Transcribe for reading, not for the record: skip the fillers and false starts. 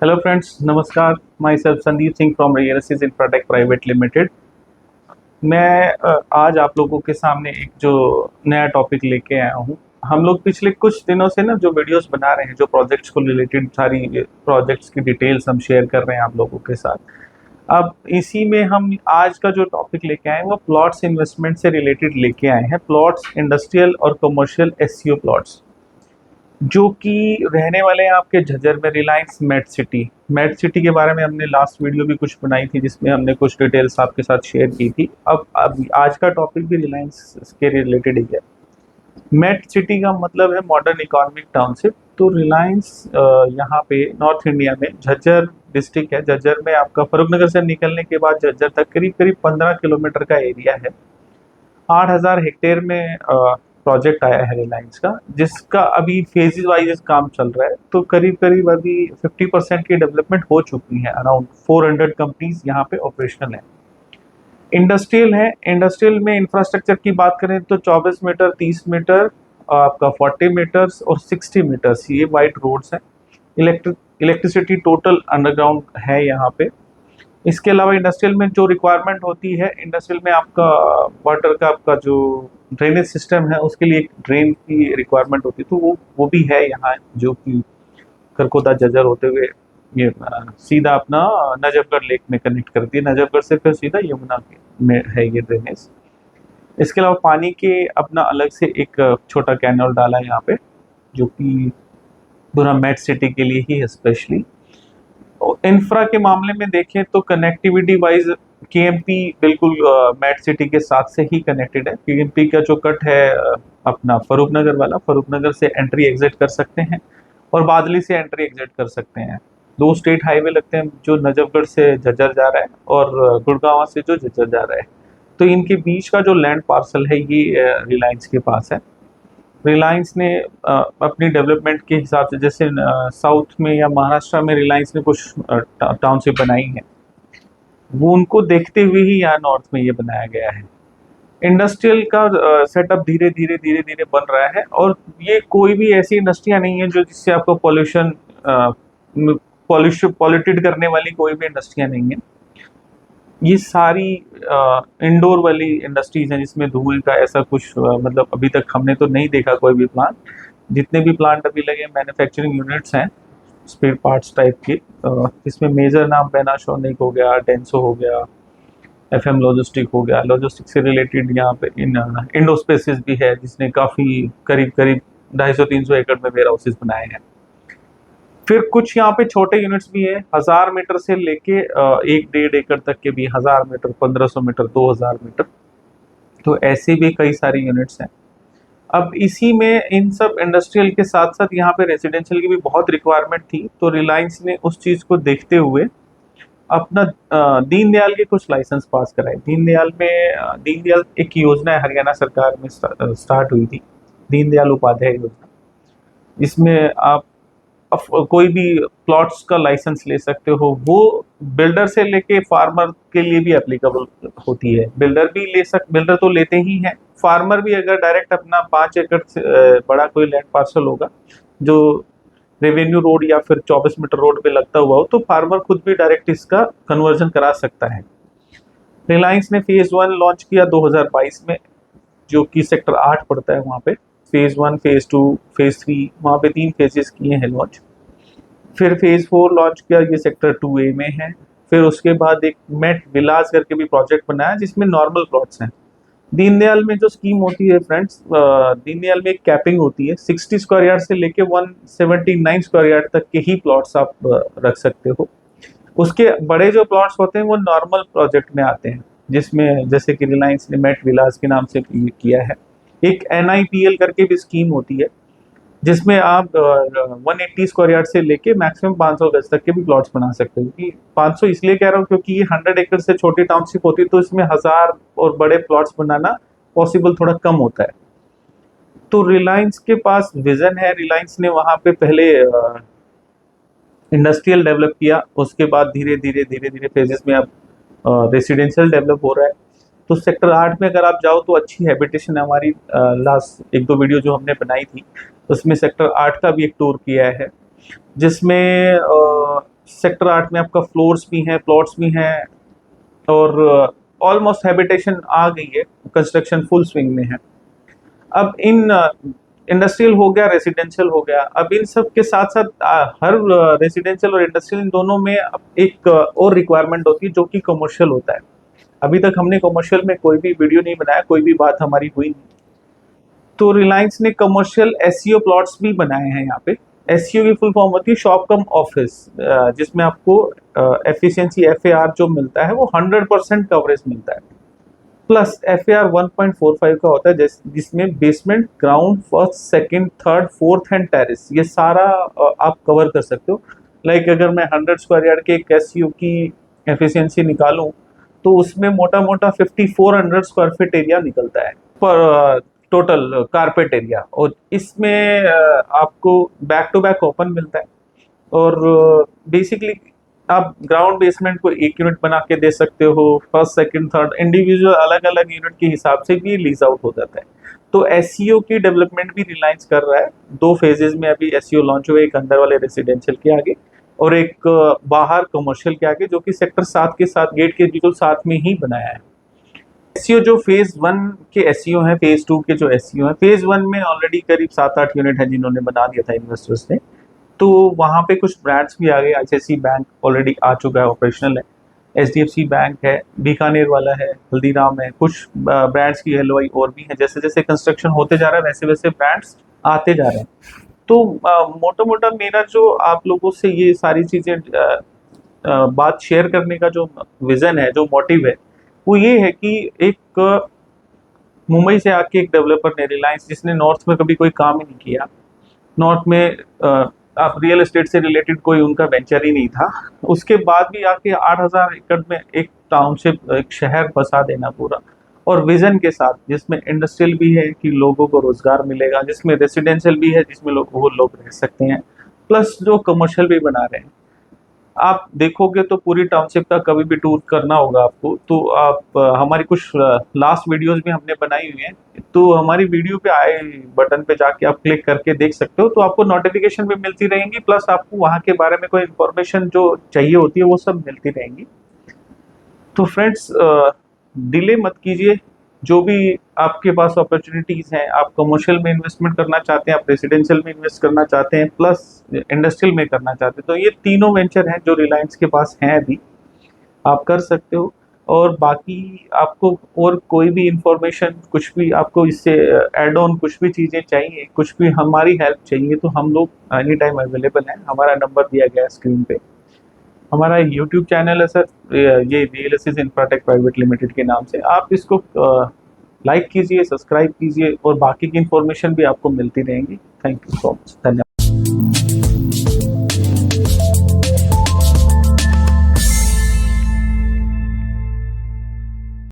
Hello friends, नमस्कार। My self Sandeep Singh from real estate Infratech private limited. मैं आज आप लोगों के सामने एक जो नया टॉपिक लेके आया हूँ। हम लोग पिछले कुछ दिनों से ना जो वीडियोस बना रहे हैं, जो प्रोजेक्ट्स को रिलेटेड सारी प्रोजेक्ट्स की डिटेल्स हम शेयर कर रहे हैं आप लोगों के साथ। अब इसी में हम आज का जो टॉपिक लेके आए हैं वो प्लॉट्स इन्वेस्टमेंट से रिलेटेड लेके आए हैं। प्लॉट्स, इंडस्ट्रियल और कमर्शियल एससीओ प्लॉट्स जो कि रहने वाले हैं आपके झज्जर में, Reliance Met City. Met City के बारे में हमने लास्ट वीडियो भी कुछ बनाई थी जिसमें हमने कुछ डिटेल्स आपके साथ शेयर की थी। अब आज का टॉपिक भी रिलायंस के रिलेटेड ही है। मेट सिटी का मतलब है मॉडर्न इकोनॉमिक टाउनशिप। तो रिलायंस यहाँ पे नॉर्थ इंडिया में झज्जर डिस्ट्रिक्ट है। झज्जर में आपका फरूखनगर से निकलने के बाद झज्जर तक करीब करीब 15 किलोमीटर का एरिया है। 8,000 हेक्टेयर में प्रोजेक्ट आया है रिलायंस का, जिसका अभी फेजेस वाइज काम चल रहा है। तो करीब करीब अभी 50% की डेवलपमेंट हो चुकी है। अराउंड 400 कंपनीज यहाँ पे ऑपरेशनल है। इंडस्ट्रियल है। इंडस्ट्रियल में इंफ्रास्ट्रक्चर की बात करें तो 24 मीटर, 30 मीटर, आपका 40 मीटर्स और 60 मीटर्स ये वाइड रोड्स हैं। इलेक्ट्रिसिटी टोटल अंडरग्राउंड है यहाँ पे। इसके अलावा इंडस्ट्रियल में जो रिक्वायरमेंट होती है, इंडस्ट्रियल में आपका वाटर का, आपका जो ड्रेनेज सिस्टम है उसके लिए एक ड्रेन की रिक्वायरमेंट होती है। तो वो भी है यहाँ, जो कि खरकोदा जजर होते हुए ये सीधा अपना नजफगढ़ लेक में कनेक्ट करती है। नजफगढ़ से फिर सीधा यमुना में है ये ड्रेनेज। इसके अलावा पानी के अपना अलग से एक छोटा कैनल डाला है यहाँ पे, जो कि पूरा मेट सिटी के लिए ही है स्पेशली। इंफ्रा के मामले में देखें तो कनेक्टिविटी वाइज केएमपी बिल्कुल मेट सिटी के साथ से ही कनेक्टेड है। केएमपी का जो कट है अपना फरूखनगर वाला, फरूखनगर से एंट्री एग्जिट कर सकते हैं और बादली से एंट्री एग्जिट कर सकते हैं। दो स्टेट हाईवे लगते हैं, जो नजफगढ़ से झज्जर जा रहा है और गुड़गांव से जो झज्जर जा रहा है। तो इनके बीच का जो लैंड पार्सल है ये रिलायंस के पास है। रिलायंस ने अपनी डेवलपमेंट के हिसाब से, जैसे साउथ में या महाराष्ट्र में रिलायंस ने कुछ टाउनशिप बनाई है, वो उनको देखते हुए ही यहाँ नॉर्थ में ये बनाया गया है। इंडस्ट्रियल का सेटअप धीरे धीरे धीरे धीरे बन रहा है। और ये कोई भी ऐसी इंडस्ट्रियाँ नहीं है जो जिससे आपको पॉल्यूटेड करने वाली कोई भी इंडस्ट्रियाँ नहीं है। ये सारी इंडोर वाली इंडस्ट्रीज हैं जिसमें धुएं का ऐसा कुछ मतलब अभी तक हमने तो नहीं देखा कोई भी प्लांट। जितने भी प्लांट अभी लगे मैन्युफैक्चरिंग यूनिट्स हैं स्पेयर पार्ट्स टाइप के। इसमें मेजर नाम पैनासोनिक हो गया, डेंसो हो गया, एफएम लॉजिस्टिक हो गया। लॉजिस्टिक से रिलेटेड यहाँ पे इंडोस्पेसिस भी है, जिसने काफ़ी करीब करीब 250-300 एकड़ में वेयर हाउसेज बनाए हैं। फिर कुछ यहाँ पे छोटे यूनिट्स भी है, 1000 मीटर से लेके 1-1.5 एकड़ तक के भी, 1000 मीटर, 1500 मीटर, 2000 मीटर। तो ऐसे भी कई सारी यूनिट्स हैं। अब इसी में इन सब इंडस्ट्रियल के साथ साथ यहाँ पे रेजिडेंशियल की भी बहुत रिक्वायरमेंट थी। तो रिलायंस ने उस चीज़ को देखते हुए अपना दीनदयाल के कुछ लाइसेंस पास कराए। दीनदयाल एक योजना है, हरियाणा सरकार में स्टार्ट हुई थी, दीनदयाल उपाध्याय योजना। इसमें आप कोई भी प्लॉट्स का लाइसेंस ले सकते हो। वो बिल्डर से लेके फार्मर के लिए भी एप्लीकेबल होती है। बिल्डर तो लेते ही हैं। फार्मर भी अगर डायरेक्ट अपना 5 एकड़ से बड़ा कोई लैंड पार्सल होगा जो रेवेन्यू रोड या फिर 24 मीटर रोड पे लगता हुआ हो, तो फार्मर खुद भी डायरेक्ट इसका कन्वर्जन करा सकता है। रिलायंस ने फेज 1 लॉन्च किया 2022 में, जो कि सेक्टर 8 पड़ता है वहाँ पे। फेज 1, फेज 2, फेज 3, वहाँ पे 3 फेजेस किए हैं लॉन्च। फिर फेज 4 लॉन्च किया, ये सेक्टर 2A में है। फिर उसके बाद एक मेट विलास करके भी प्रोजेक्ट बनाया जिसमें नॉर्मल प्लॉट्स हैं। दीनदयाल में जो स्कीम होती है फ्रेंड्स, दीनदयाल में एक कैपिंग होती है, 60 स्क्वायर यार्ड से लेके 179 स्क्वायर यार्ड तक के ही प्लॉट्स आप रख सकते हो। उसके बड़े जो प्लॉट्स होते हैं वो नॉर्मल प्रोजेक्ट में आते हैं, जिसमें जैसे कि रिलायंस ने मेट विलास के नाम से किया है। एक NIPL करके भी स्कीम होती है, जिसमें आप 180 स्क्वायर यार्ड से लेके मैक्सिमम 500 गज तक के भी प्लॉट्स बना सकते हो। कि 500 इसलिए कह रहा हूँ क्योंकि ये 100 एकड़ से छोटी टाउनशिप होती है, तो इसमें 1000 और बड़े प्लॉट्स बनाना पॉसिबल थोड़ा कम होता है। तो रिलायंस के पास विजन है। रिलायंस ने वहाँ पे पहले इंडस्ट्रियल डेवलप किया, उसके बाद धीरे धीरे धीरे धीरे फेजेस में अब रेसिडेंशियल डेवलप हो रहा है। तो सेक्टर 8 में अगर आप जाओ तो अच्छी हैबिटेशन है हमारी। लास्ट 1-2 वीडियो जो हमने बनाई थी उसमें सेक्टर 8 का भी एक टूर किया है, जिसमें सेक्टर 8 में आपका फ्लोर्स भी हैं, प्लॉट्स भी हैं, और ऑलमोस्ट हैबिटेशन आ गई है, कंस्ट्रक्शन फुल स्विंग में है। अब इन इंडस्ट्रियल हो गया, रेसिडेंशियल हो गया, अब इन सब के साथ साथ हर रेसिडेंशियल और इंडस्ट्रियल इन दोनों में एक और रिक्वायरमेंट होती है जो कि कमर्शियल होता है। अभी तक हमने कमर्शियल में कोई भी वीडियो नहीं बनाया, कोई भी बात हमारी हुई नहीं। तो रिलायंस ने कमर्शियल एसईओ प्लॉट्स भी बनाए हैं यहाँ पे। एसईओ की फुल फॉर्म होती है शॉप कम ऑफिस, जिसमें आपको एफिशिएंसी एफएआर जो मिलता है वो 100% कवरेज मिलता है, प्लस एफएआर 1.45 का होता है, जिसमें basement, ground, first, second, third, fourth and terrace ये सारा आप कवर कर सकते हो। लाइक अगर मैं 100 स्क्वायर यार्ड के एक एसईओ की एफिशिएंसी निकालूं तो उसमें मोटा मोटा 5400 स्क्वायर फीट एरिया निकलता है पर टोटल कारपेट एरिया, और इसमें आपको बैक टू बैक ओपन मिलता है। और बेसिकली आप ग्राउंड बेसमेंट को एक यूनिट बना के दे सकते हो, फर्स्ट सेकंड थर्ड इंडिविजुअल अलग अलग यूनिट के हिसाब से भी लीज आउट हो जाता है। तो एसईओ की डेवलपमेंट भी रिलायंस कर रहा है, 2 फेजेस में अभी एसईओ लॉन्च हुए, एक अंदर वाले रेसिडेंशियल के आगे और एक बाहर कमर्शियल के आगे, जो कि सेक्टर 7 के साथ गेट के बिल्कुल साथ में ही बनाया है। एसईओ जो फेज 1 के एसईओ हैं, फेज 2 के जो एसईओ हैं, फेज 1 में ऑलरेडी करीब 7-8 यूनिट है जिन्होंने बना दिया था इन्वेस्टर्स ने। तो वहाँ पे कुछ ब्रांड्स भी आ गए, आईसीआईसी बैंक ऑलरेडी आ चुका है, ऑपरेशनल है, एचडीएफसी बैंक है, बीकानेर वाला है, हल्दीराम है, कुछ ब्रांड्स की एलओआई और भी हैं। जैसे जैसे कंस्ट्रक्शन होते जा रहा है वैसे वैसे ब्रांड्स आते जा रहे हैं। तो मोटा मोटा मेरा जो आप लोगों से ये सारी चीज़ें बात शेयर करने का जो विज़न है, जो मोटिव है, वो ये है कि एक मुंबई से आके एक डेवलपर ने, रिलायंस, जिसने नॉर्थ में कभी कोई काम ही नहीं किया, नॉर्थ में आप रियल एस्टेट से रिलेटेड कोई उनका वेंचर ही नहीं था, उसके बाद भी आके 8000 एकड़ में एक टाउनशिप, एक शहर बसा देना पूरा, और विजन के साथ, जिसमें इंडस्ट्रियल भी है कि लोगों को रोजगार मिलेगा, जिसमें रेसिडेंशियल भी है जिसमें वो लोग रह सकते हैं, प्लस जो कमर्शियल भी बना रहे हैं। आप देखोगे तो पूरी टाउनशिप का कभी भी टूर करना होगा आपको, तो आप हमारी कुछ लास्ट वीडियोस भी हमने बनाई हुई हैं, तो हमारी वीडियो पे आए बटन पे जाके आप क्लिक करके देख सकते हो, तो आपको नोटिफिकेशन भी मिलती रहेंगी, प्लस आपको वहाँ के बारे में कोई इन्फॉर्मेशन जो चाहिए होती है वो सब मिलती रहेंगी। तो फ्रेंड्स, डिले मत कीजिए, जो भी आपके पास अपॉर्चुनिटीज़ हैं, आप कमर्शियल में इन्वेस्टमेंट करना चाहते हैं, आप रेसिडेंशियल में इन्वेस्ट करना चाहते हैं, प्लस इंडस्ट्रियल में करना चाहते हैं, तो ये तीनों वेंचर हैं जो रिलायंस के पास हैं अभी, आप कर सकते हो। और बाकी आपको और कोई भी इंफॉर्मेशन, कुछ भी आपको इससे एड ऑन कुछ भी चीज़ें चाहिए, कुछ भी हमारी हेल्प चाहिए, तो हम लोग एनी टाइम अवेलेबल हैं। हमारा नंबर दिया गया है स्क्रीन पे। हमारा यूट्यूब चैनल है सर, ये real estate Infratech private limited के नाम से, आप इसको लाइक कीजिए, सब्सक्राइब कीजिए, और बाकी की इन्फॉर्मेशन भी आपको मिलती रहेंगी। थैंक यू सो मच, धन्यवाद।